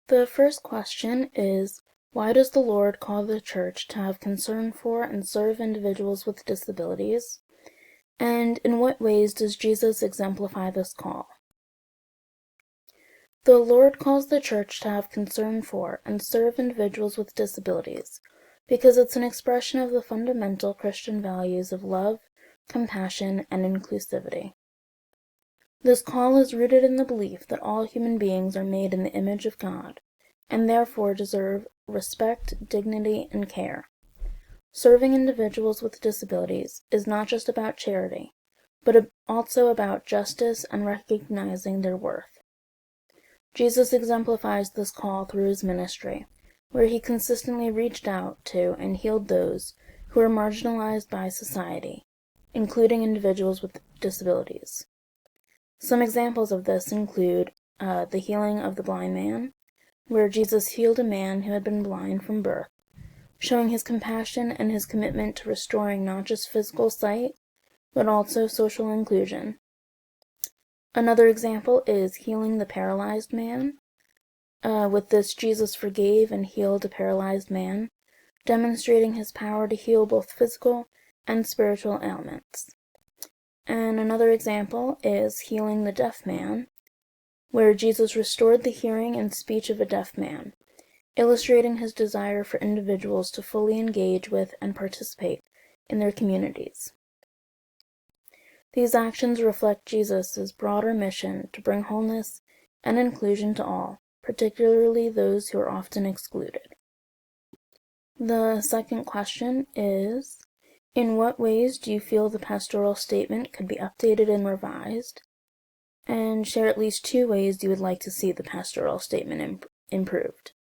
The first question is, why does the Lord call the Church to have concern for and serve individuals with disabilities? And in what ways does Jesus exemplify this call? The Lord calls the Church to have concern for and serve individuals with disabilities because it's an expression of the fundamental Christian values of love, compassion, and inclusivity. This call is rooted in the belief that all human beings are made in the image of God, and therefore deserve respect, dignity, and care. Serving individuals with disabilities is not just about charity, but also about justice and recognizing their worth. Jesus exemplifies this call through his ministry, where he consistently reached out to and healed those who are marginalized by society, including individuals with disabilities. Some examples of this include the healing of the blind man, where Jesus healed a man who had been blind from birth, showing his compassion and his commitment to restoring not just physical sight, but also social inclusion. Another example is healing the paralyzed man. With this, Jesus forgave and healed a paralyzed man, demonstrating his power to heal both physical and spiritual ailments. And another example is healing the deaf man, where Jesus restored the hearing and speech of a deaf man, illustrating his desire for individuals to fully engage with and participate in their communities. These actions reflect Jesus' broader mission to bring wholeness and inclusion to all, particularly those who are often excluded. The second question is, in what ways do you feel the pastoral statement could be updated and revised? And share at least 2 ways you would like to see the pastoral statement improved.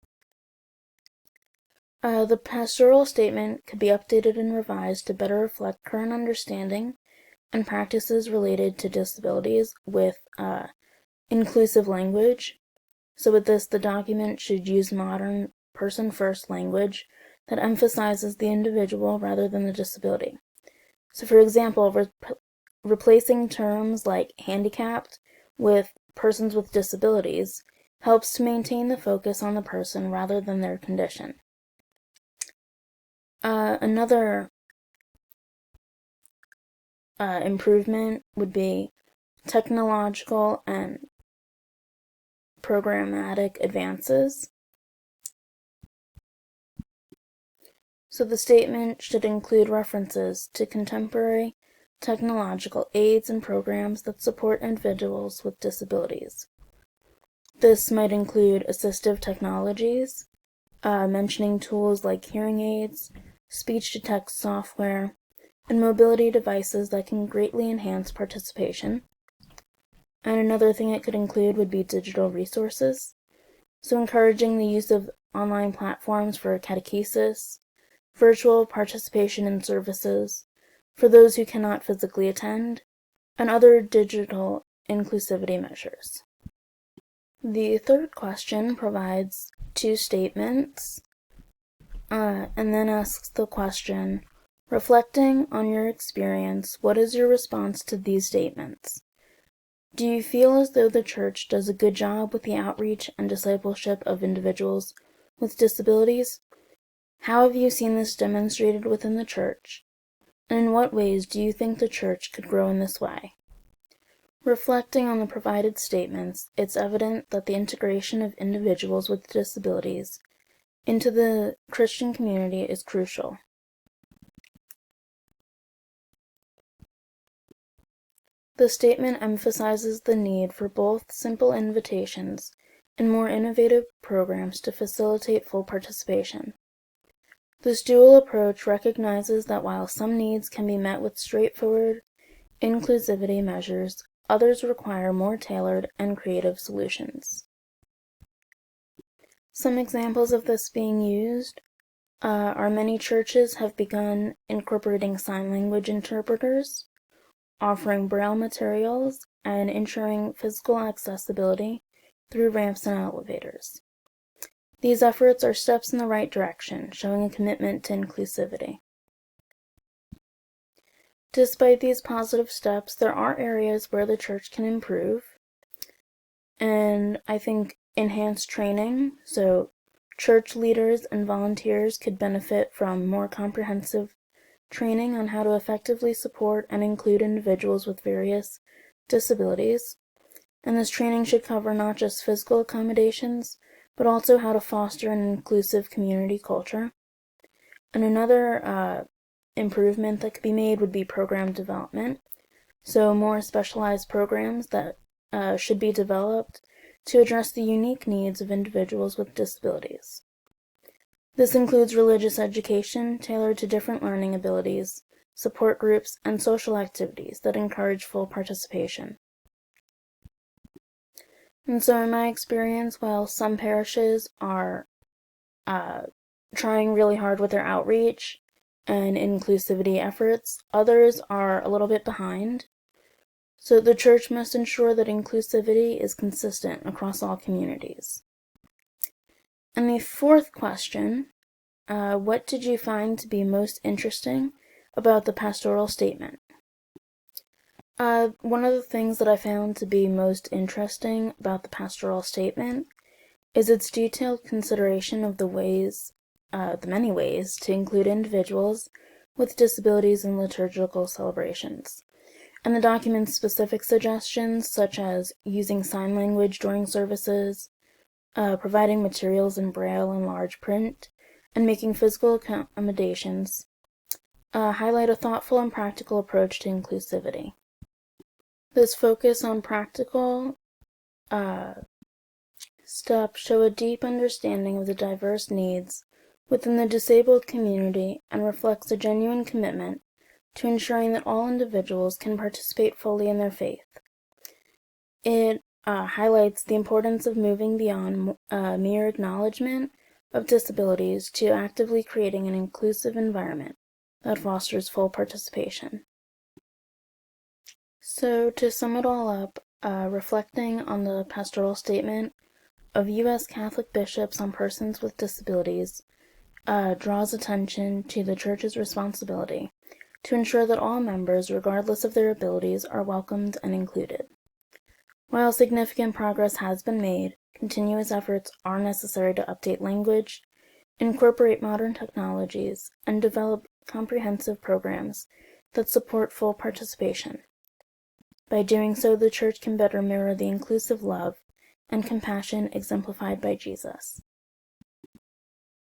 The pastoral statement could be updated and revised to better reflect current understanding and practices related to disabilities with inclusive language. So with this, the document should use modern person-first language that emphasizes the individual rather than the disability. So for example, replacing terms like handicapped with persons with disabilities helps to maintain the focus on the person rather than their condition. Another improvement would be technological and programmatic advances. So the statement should include references to contemporary technological aids and programs that support individuals with disabilities. This might include assistive technologies, mentioning tools like hearing aids, speech-to-text software, and mobility devices that can greatly enhance participation. And another thing it could include would be digital resources, so encouraging the use of online platforms for catechesis, virtual participation in services for those who cannot physically attend, and other digital inclusivity measures. The third question provides 2 statements, and then asks the question, reflecting on your experience, what is your response to these statements? Do you feel as though the Church does a good job with the outreach and discipleship of individuals with disabilities? How have you seen this demonstrated within the Church? And in what ways do you think the Church could grow in this way? Reflecting on the provided statements, it's evident that the integration of individuals with disabilities into the Christian community is crucial. The statement emphasizes the need for both simple invitations and more innovative programs to facilitate full participation. This dual approach recognizes that while some needs can be met with straightforward inclusivity measures, others require more tailored and creative solutions. Some examples of this being used are many churches have begun incorporating sign language interpreters, offering braille materials, and ensuring physical accessibility through ramps and elevators. These efforts are steps in the right direction, showing a commitment to inclusivity. Despite these positive steps, there are areas where the Church can improve, and I think enhanced training, so church leaders and volunteers could benefit from more comprehensive training on how to effectively support and include individuals with various disabilities. And this training should cover not just physical accommodations, but also how to foster an inclusive community culture. And another improvement that could be made would be program development. So more specialized programs that should be developed to address the unique needs of individuals with disabilities. This includes religious education tailored to different learning abilities, support groups, and social activities that encourage full participation. And so in my experience, while some parishes are trying really hard with their outreach and inclusivity efforts, others are a little bit behind. So the church must ensure that inclusivity is consistent across all communities. And the fourth question, what did you find to be most interesting about the pastoral statement? One of the things that I found to be most interesting about the pastoral statement is its detailed consideration of the many ways to include individuals with disabilities in liturgical celebrations, and the document's specific suggestions such as using sign language during services, providing materials in braille and large print, and making physical accommodations highlight a thoughtful and practical approach to inclusivity. This focus on practical steps show a deep understanding of the diverse needs within the disabled community and reflects a genuine commitment to ensuring that all individuals can participate fully in their faith. It highlights the importance of moving beyond mere acknowledgement of disabilities to actively creating an inclusive environment that fosters full participation. So to sum it all up, reflecting on the pastoral statement of U.S. Catholic bishops on persons with disabilities draws attention to the Church's responsibility to ensure that all members, regardless of their abilities, are welcomed and included. While significant progress has been made, continuous efforts are necessary to update language, incorporate modern technologies, and develop comprehensive programs that support full participation. By doing so, the Church can better mirror the inclusive love and compassion exemplified by Jesus.